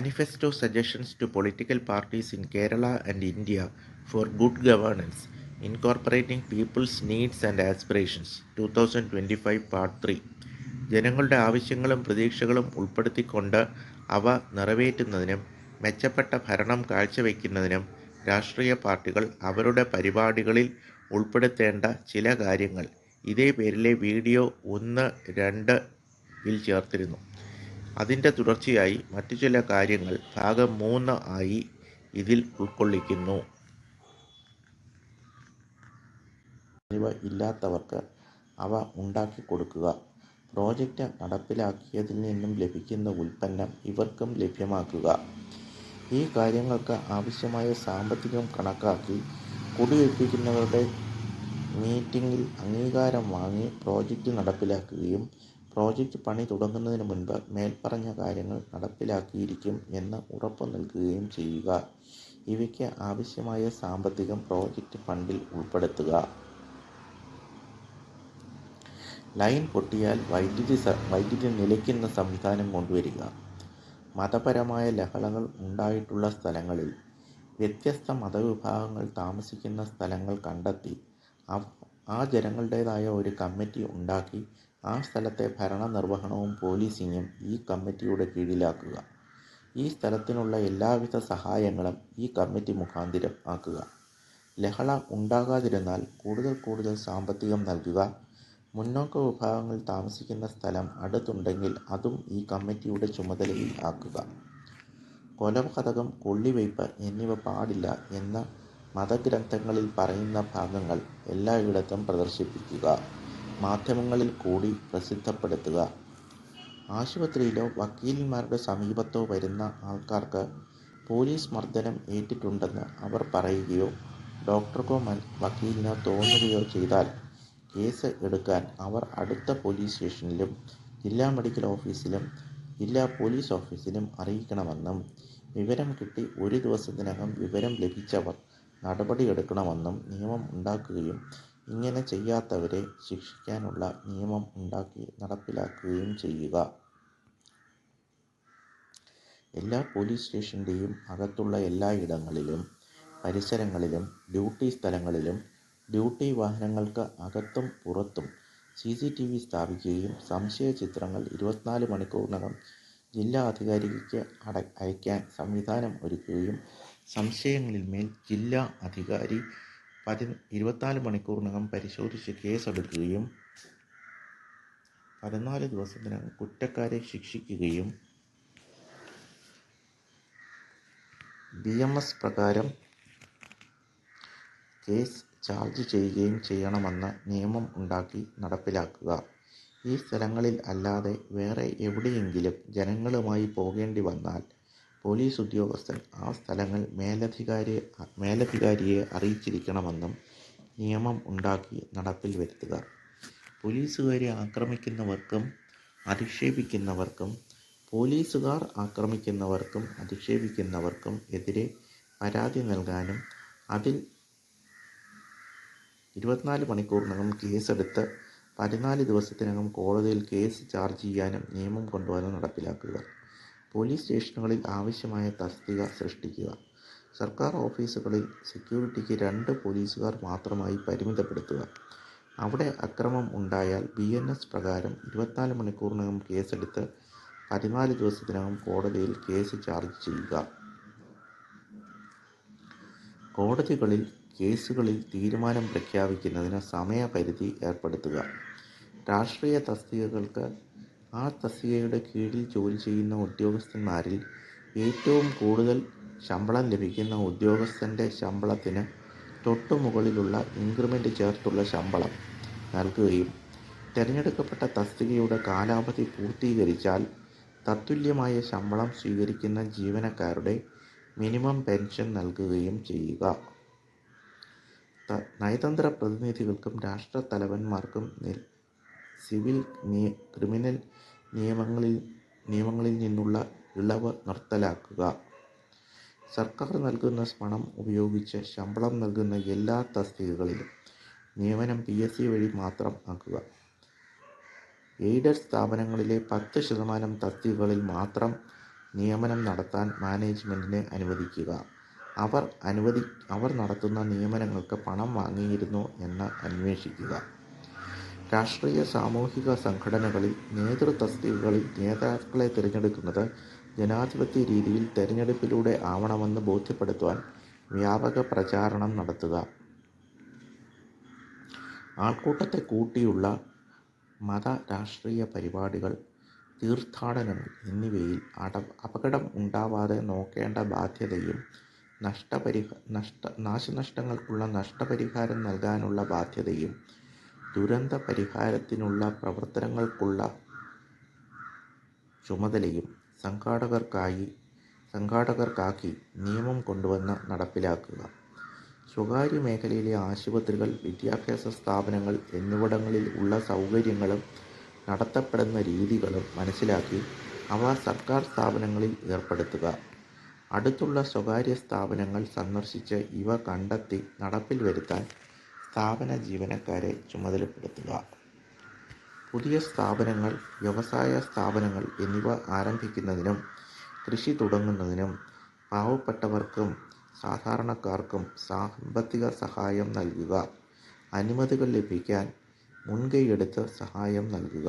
Manifesto Suggestions to Political Parties in Kerala and India for Good Governance, Incorporating People's Needs and Aspirations, 2025 Part 3. ജനങ്ങളുടെ ആവശ്യങ്ങളും പ്രതീക്ഷകളും ഉൾപ്പെടുത്തിക്കൊണ്ട് അവ നിറവേറ്റുന്നതിനും മെച്ചപ്പെട്ട ഭരണം കാഴ്ചവെക്കുന്നതിനും രാഷ്ട്രീയ പാർട്ടികൾ അവരുടെ പരിപാടികളിൽ ഉൾപ്പെടുത്തേണ്ട ചില കാര്യങ്ങൾ ഇതേ പേരിലെ വീഡിയോ 1-2 ചേർത്തിരുന്നു. അതിൻ്റെ തുടർച്ചയായി മറ്റു ചില കാര്യങ്ങൾ ഭാഗം 3 ആയി ഇതിൽ ഉൾക്കൊള്ളിക്കുന്നു. ഇല്ലാത്തവർക്ക് അവ ഉണ്ടാക്കി കൊടുക്കുക. പ്രോജക്റ്റ് നടപ്പിലാക്കിയതിൽ നിന്നും ലഭിക്കുന്ന ഉൽപ്പന്നം ഇവർക്കും ലഭ്യമാക്കുക. ഈ കാര്യങ്ങൾക്ക് ആവശ്യമായ സാമ്പത്തികം കണക്കാക്കി കുടിയൊഴിപ്പിക്കുന്നവരുടെ മീറ്റിംഗിൽ അംഗീകാരം വാങ്ങി പ്രോജക്റ്റ് നടപ്പിലാക്കുകയും പ്രോജക്റ്റ് പണി തുടങ്ങുന്നതിന് മുൻപ് മേൽപ്പറഞ്ഞ കാര്യങ്ങൾ നടപ്പിലാക്കിയിരിക്കും എന്ന് ഉറപ്പു നൽകുകയും ചെയ്യുക. ഇവയ്ക്ക് ആവശ്യമായ സാമ്പത്തികം പ്രോജക്റ്റ് ഫണ്ടിൽ ഉൾപ്പെടുത്തുക. ലൈൻ പൊട്ടിയാൽ വൈദ്യുതി നിലയ്ക്കുന്ന സംവിധാനം കൊണ്ടുവരിക. മതപരമായ ലഹളകൾ ഉണ്ടായിട്ടുള്ള സ്ഥലങ്ങളിൽ വ്യത്യസ്ത മതവിഭാഗങ്ങൾ താമസിക്കുന്ന സ്ഥലങ്ങൾ കണ്ടെത്തി ആ ജനങ്ങളുടേതായ ഒരു കമ്മിറ്റി ഉണ്ടാക്കി ആ സ്ഥലത്തെ ഭരണനിർവഹണവും പോലീസിങ്ങും ഈ കമ്മിറ്റിയുടെ കീഴിലാക്കുക. ഈ സ്ഥലത്തിനുള്ള എല്ലാവിധ സഹായങ്ങളും ഈ കമ്മിറ്റി മുഖാന്തിരം ആക്കുക. ലഹള ഉണ്ടാകാതിരുന്നാൽ കൂടുതൽ സാമ്പത്തികം നൽകുക. മുന്നോക്ക വിഭാഗങ്ങൾ താമസിക്കുന്ന സ്ഥലം അടുത്തുണ്ടെങ്കിൽ അതും ഈ കമ്മിറ്റിയുടെ ചുമതലയിൽ ആക്കുക. കൊലപാതകം, കൊള്ളിവയ്പ് എന്നിവ പാടില്ല എന്ന് മതഗ്രന്ഥങ്ങളിൽ പറയുന്ന ഭാഗങ്ങൾ എല്ലായിടത്തും പ്രദർശിപ്പിക്കുക. മാധ്യമങ്ങളിൽ കൂടി പ്രസിദ്ധപ്പെടുത്തുക. ആശുപത്രിയിലോ വക്കീലന്മാരുടെ സമീപത്തോ വരുന്ന ആൾക്കാർക്ക് പോലീസ് മർദ്ദനം ഏറ്റിട്ടുണ്ടെന്ന് അവർ പറയുകയോ ഡോക്ടർക്കോ വക്കീലിനോ തോന്നുകയോ ചെയ്താൽ കേസ് എടുക്കാൻ അവർ അടുത്ത പോലീസ് സ്റ്റേഷനിലും ജില്ലാ മെഡിക്കൽ ഓഫീസിലും ജില്ലാ പോലീസ് ഓഫീസിലും അറിയിക്കണമെന്നും വിവരം കിട്ടി 1 ദിവസത്തിനകം വിവരം ലഭിച്ചവർ നടപടിയെടുക്കണമെന്നും നിയമം ഉണ്ടാക്കുകയും ഇങ്ങനെ ചെയ്യാത്തവരെ ശിക്ഷിക്കാനുള്ള നിയമം ഉണ്ടാക്കി നടപ്പിലാക്കുകയും ചെയ്യുക. എല്ലാ പോലീസ് സ്റ്റേഷൻ്റെയും അകത്തുള്ള എല്ലായിടങ്ങളിലും പരിസരങ്ങളിലും ഡ്യൂട്ടി സ്ഥലങ്ങളിലും ഡ്യൂട്ടി വാഹനങ്ങൾക്ക് അകത്തും പുറത്തും CCTV സ്ഥാപിക്കുകയും സംശയ ചിത്രങ്ങൾ 24 മണിക്കൂറിനകം ജില്ലാ അധികാരിക്ക് അയക്കാൻ സംവിധാനം ഒരുക്കുകയും സംശയങ്ങളിന്മേൽ ജില്ലാ അധികാരി 24 മണിക്കൂറിനകം പരിശോധിച്ച് കേസെടുക്കുകയും 14 ദിവസത്തിനകം കുറ്റക്കാരെ ശിക്ഷിക്കുകയും BMS പ്രകാരം കേസ് ചാർജ് ചെയ്യുകയും ചെയ്യണമെന്ന് നിയമം ഉണ്ടാക്കി നടപ്പിലാക്കുക. ഈ സ്ഥലങ്ങളിൽ അല്ലാതെ വേറെ എവിടെയെങ്കിലും ജനങ്ങളുമായി പോകേണ്ടി വന്നാൽ പോലീസ് ഉദ്യോഗസ്ഥൻ ആ സ്ഥലങ്ങൾ മേലധികാരിയെ അറിയിച്ചിരിക്കണമെന്നും നിയമം ഉണ്ടാക്കി നടപ്പിൽ വരുത്തുക. പോലീസുകാരെ ആക്രമിക്കുന്നവർക്കും അധിക്ഷേപിക്കുന്നവർക്കും പോലീസുകാർ ആക്രമിക്കുന്നവർക്കും അധിക്ഷേപിക്കുന്നവർക്കും എതിരെ പരാതി നൽകാനും അതിൽ 24 മണിക്കൂറിനകം കേസെടുത്ത് 14 ദിവസത്തിനകം കോടതിയിൽ കേസ് ചാർജ് ചെയ്യാനും നിയമം കൊണ്ടുവന്ന് നടപ്പിലാക്കുക. പോലീസ് സ്റ്റേഷനുകളിൽ ആവശ്യമായ തസ്തിക സൃഷ്ടിക്കുക. സർക്കാർ ഓഫീസുകളിൽ സെക്യൂരിറ്റിക്ക് 2 പോലീസുകാർ മാത്രമായി പരിമിതപ്പെടുത്തുക. അവിടെ അക്രമം ഉണ്ടായാൽ BNS പ്രകാരം 24 മണിക്കൂറിനകം കേസെടുത്ത് 14 ദിവസത്തിനകം കോടതിയിൽ കേസ് ചാർജ് ചെയ്യുക. കോടതികളിൽ കേസുകളിൽ തീരുമാനം പ്രഖ്യാപിക്കുന്നതിന് സമയപരിധി ഏർപ്പെടുത്തുക. രാഷ്ട്രീയ തസ്തികകൾക്ക് ആ തസ്തികയുടെ കീഴിൽ ജോലി ചെയ്യുന്ന ഉദ്യോഗസ്ഥന്മാരിൽ ഏറ്റവും കൂടുതൽ ശമ്പളം ലഭിക്കുന്ന ഉദ്യോഗസ്ഥൻ്റെ ശമ്പളത്തിന് തൊട്ടുമുകളിലുള്ള ഇൻക്രിമെൻ്റ് ചേർത്തുള്ള ശമ്പളം നൽകുകയും തിരഞ്ഞെടുക്കപ്പെട്ട തസ്തികയുടെ കാലാവധി പൂർത്തീകരിച്ചാൽ തത്തുല്യമായ ശമ്പളം സ്വീകരിക്കുന്ന ജീവനക്കാരുടെ മിനിമം പെൻഷൻ നൽകുകയും ചെയ്യുക. നയതന്ത്ര പ്രതിനിധികൾക്കും രാഷ്ട്രത്തലവന്മാർക്കും സിവിൽ ക്രിമിനൽ നിയമങ്ങളിൽ നിന്നുള്ള ഇളവ് നിർത്തലാക്കുക. സർക്കാർ നൽകുന്ന പണം ഉപയോഗിച്ച് ശമ്പളം നൽകുന്ന എല്ലാ തസ്തികകളിലും നിയമനം PSC വഴി മാത്രം ആക്കുക. എയ്ഡഡ് സ്ഥാപനങ്ങളിലെ 10% തസ്തികകളിൽ മാത്രം നിയമനം നടത്താൻ മാനേജ്മെൻറ്റിനെ അനുവദിക്കുക. അവർ നടത്തുന്ന നിയമനങ്ങൾക്ക് പണം വാങ്ങിയിരുന്നോ എന്ന് അന്വേഷിക്കുക. രാഷ്ട്രീയ സാമൂഹിക സംഘടനകളിൽ നേതൃതസ്തികകളിൽ നേതാക്കളെ തിരഞ്ഞെടുക്കുന്നത് ജനാധിപത്യ രീതിയിൽ തെരഞ്ഞെടുപ്പിലൂടെ ആവണമെന്ന് ബോധ്യപ്പെടുത്തുവാൻ വ്യാപക പ്രചാരണം നടത്തുക. ആൾക്കൂട്ടത്തെ കൂട്ടിയുള്ള മത രാഷ്ട്രീയ പരിപാടികൾ, തീർത്ഥാടനങ്ങൾ എന്നിവയിൽ അപകടം ഉണ്ടാവാതെ നോക്കേണ്ട ബാധ്യതയും നാശനഷ്ടങ്ങൾക്കുള്ള നഷ്ടപരിഹാരം നൽകാനുള്ള ബാധ്യതയും ദുരന്ത പരിഹാരത്തിനുള്ള പ്രവർത്തനങ്ങൾക്കുള്ള ചുമതലയും സംഘാടകർക്കാക്കി നിയമം കൊണ്ടുവന്ന് നടപ്പിലാക്കുക. സ്വകാര്യ മേഖലയിലെ ആശുപത്രികൾ, വിദ്യാഭ്യാസ സ്ഥാപനങ്ങൾ എന്നിവിടങ്ങളിൽ ഉള്ള സൗകര്യങ്ങളും നടത്തപ്പെടുന്ന രീതികളും മനസ്സിലാക്കി അവ സർക്കാർ സ്ഥാപനങ്ങളിൽ ഏർപ്പെടുത്തുക. അടുത്തുള്ള സ്വകാര്യ സ്ഥാപനങ്ങൾ സന്ദർശിച്ച് ഇവ കണ്ടെത്തി നടപ്പിൽ വരുത്താൻ സ്ഥാപന ജീവനക്കാരെ ചുമതലപ്പെടുത്തുക. പുതിയ സ്ഥാപനങ്ങൾ, വ്യവസായ സ്ഥാപനങ്ങൾ എന്നിവ ആരംഭിക്കുന്നതിനും കൃഷി തുടങ്ങുന്നതിനും പാവപ്പെട്ടവർക്കും സാധാരണക്കാർക്കും സാമ്പത്തിക സഹായം നൽകുക. അനുമതികൾ ലഭിക്കാൻ മുൻകൈയെടുത്ത് സഹായം നൽകുക.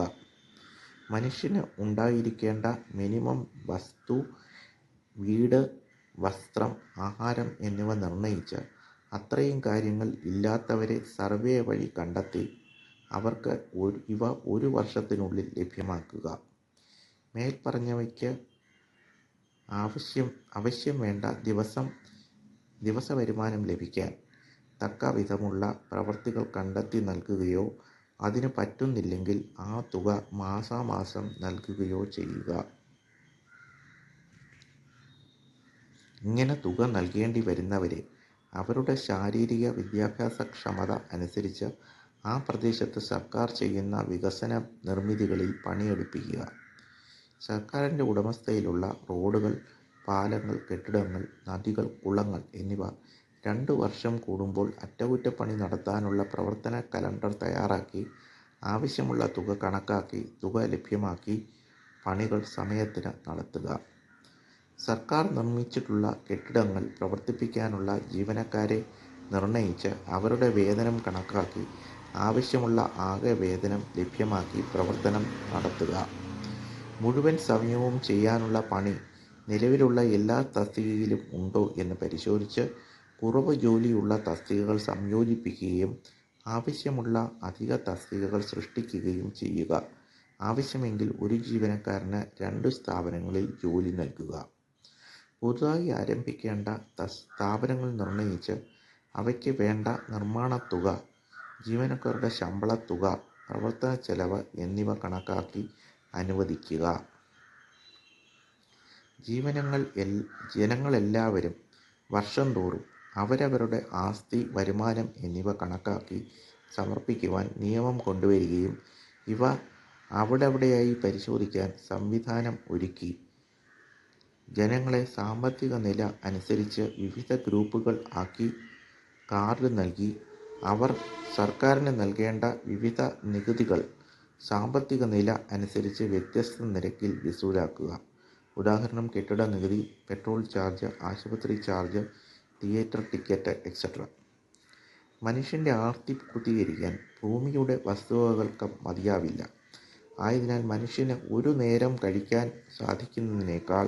മനുഷ്യന് ഉണ്ടായിരിക്കേണ്ട മിനിമം വസ്തു, വീട്, വസ്ത്രം, ആഹാരം എന്നിവ നിർണയിച്ച് അത്രയും കാര്യങ്ങൾ ഇല്ലാത്തവരെ സർവേ വഴി കണ്ടെത്തി അവർക്ക് ഇവ 1 വർഷത്തിനുള്ളിൽ ലഭ്യമാക്കുക. മേൽപ്പറഞ്ഞവയ്ക്ക് ആവശ്യം വേണ്ട ദിവസ വരുമാനം ലഭിക്കാൻ തക്ക വിധമുള്ള പ്രവൃത്തികൾ കണ്ടെത്തി നൽകുകയോ അതിന് പറ്റുന്നില്ലെങ്കിൽ ആ തുക മാസാമാസം നൽകുകയോ ചെയ്യുക. ഇങ്ങനെ തുക നൽകേണ്ടി വരുന്നവരെ അവരുടെ ശാരീരിക വിദ്യാഭ്യാസക്ഷമത അനുസരിച്ച് ആ പ്രദേശത്ത് സർക്കാർ ചെയ്യുന്ന വികസന നിർമ്മിതികളിൽ പണിയെടുപ്പിക്കുക. സർക്കാരിൻ്റെ ഉടമസ്ഥയിലുള്ള റോഡുകൾ, പാലങ്ങൾ, കെട്ടിടങ്ങൾ, നദികൾ, കുളങ്ങൾ എന്നിവ 2 വർഷം കൂടുമ്പോൾ അറ്റകുറ്റപ്പണി നടത്താനുള്ള പ്രവർത്തന കലണ്ടർ തയ്യാറാക്കി ആവശ്യമുള്ള തുക കണക്കാക്കി തുക ലഭ്യമാക്കി പണികൾ സമയത്തിന് നടത്തുക. സർക്കാർ നിർമ്മിച്ചിട്ടുള്ള കെട്ടിടങ്ങൾ പ്രവർത്തിപ്പിക്കാനുള്ള ജീവനക്കാരെ നിർണയിച്ച് അവരുടെ വേതനം കണക്കാക്കി ആവശ്യമുള്ള ആകെ വേതനം ലഭ്യമാക്കി പ്രവർത്തനം നടത്തുക. മുഴുവൻ സമയവും ചെയ്യാനുള്ള പണി നിലവിലുള്ള എല്ലാ തസ്തികയിലും ഉണ്ടോ എന്ന് പരിശോധിച്ച് കുറവ് ജോലിയുള്ള തസ്തികകൾ സംയോജിപ്പിക്കുകയും ആവശ്യമുള്ള അധിക തസ്തികകൾ സൃഷ്ടിക്കുകയും ചെയ്യുക. ആവശ്യമെങ്കിൽ ഒരു ജീവനക്കാരന് 2 സ്ഥാപനങ്ങളിൽ ജോലി നൽകുക. പുതുതായി ആരംഭിക്കേണ്ട സ്ഥാപനങ്ങൾ നിർണയിച്ച് അവയ്ക്ക് വേണ്ട നിർമ്മാണ തുക, ജീവനക്കാരുടെ ശമ്പള തുക, പ്രവർത്തന ചെലവ് എന്നിവ കണക്കാക്കി അനുവദിക്കുക. ജനങ്ങളെല്ലാവരും വർഷം തോറും അവരവരുടെ ആസ്തി, വരുമാനം എന്നിവ കണക്കാക്കി സമർപ്പിക്കുവാൻ നിയമം കൊണ്ടുവരികയും ഇവ അവിടെയായി പരിശോധിക്കാൻ സംവിധാനം ഒരുക്കി ജനങ്ങളെ സാമ്പത്തിക നില അനുസരിച്ച് വിവിധ ഗ്രൂപ്പുകൾ ആക്കി കാർഡ് നൽകി അവർ സർക്കാരിന് നൽകേണ്ട വിവിധ നികുതികൾ സാമ്പത്തിക നില അനുസരിച്ച് വ്യത്യസ്ത നിരക്കിൽ വസൂലാക്കുക. ഉദാഹരണം, കെട്ടിട നികുതി, പെട്രോൾ ചാർജ്, ആശുപത്രി ചാർജ്, തിയേറ്റർ ടിക്കറ്റ് എക്സെട്ര. മനുഷ്യൻ്റെ ആർത്തി പൂർത്തീകരിക്കാൻ ഭൂമിയുടെ വസ്തുവകകൾക്ക് മതിയാവില്ല. ആയതിനാൽ മനുഷ്യന് ഒരു നേരം കഴിക്കാൻ സാധിക്കുന്നതിനേക്കാൾ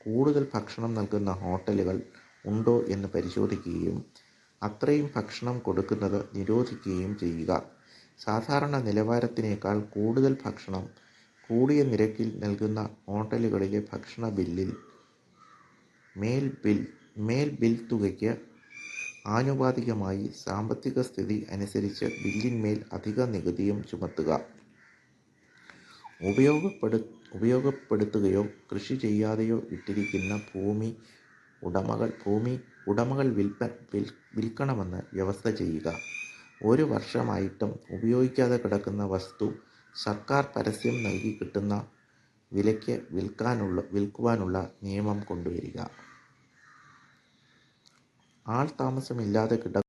കൂടുതൽ ഭക്ഷണം നൽകുന്ന ഹോട്ടലുകൾ ഉണ്ടോ എന്ന് പരിശോധിക്കുകയും അത്രയും ഭക്ഷണം കൊടുക്കുന്നത് നിരോധിക്കുകയും ചെയ്യുക. സാധാരണ നിലവാരത്തിനേക്കാൾ കൂടുതൽ ഭക്ഷണം കൂടിയ നിരക്കിൽ നൽകുന്ന ഹോട്ടലുകളിലെ ഭക്ഷണ ബില്ലിൽ മേൽ ബിൽ തുകയ്ക്ക് ആനുപാതികമായി സാമ്പത്തിക സ്ഥിതി അനുസരിച്ച് ബില്ലിന്മേൽ അധിക നികുതിയും ചുമത്തുക. ഉപയോഗപ്പെടുത്തുകയോ കൃഷി ചെയ്യാതെയോ ഇട്ടിരിക്കുന്ന ഭൂമി ഉടമകൾ വിൽക്കണമെന്ന് വ്യവസ്ഥ ചെയ്യുക. 1 വർഷമായിട്ടും ഉപയോഗിക്കാതെ കിടക്കുന്ന വസ്തു സർക്കാർ പരസ്യം നൽകി കിട്ടുന്ന വിലയ്ക്ക് വിൽക്കുവാനുള്ള നിയമം കൊണ്ടുവരിക. ആൾ താമസമില്ലാതെ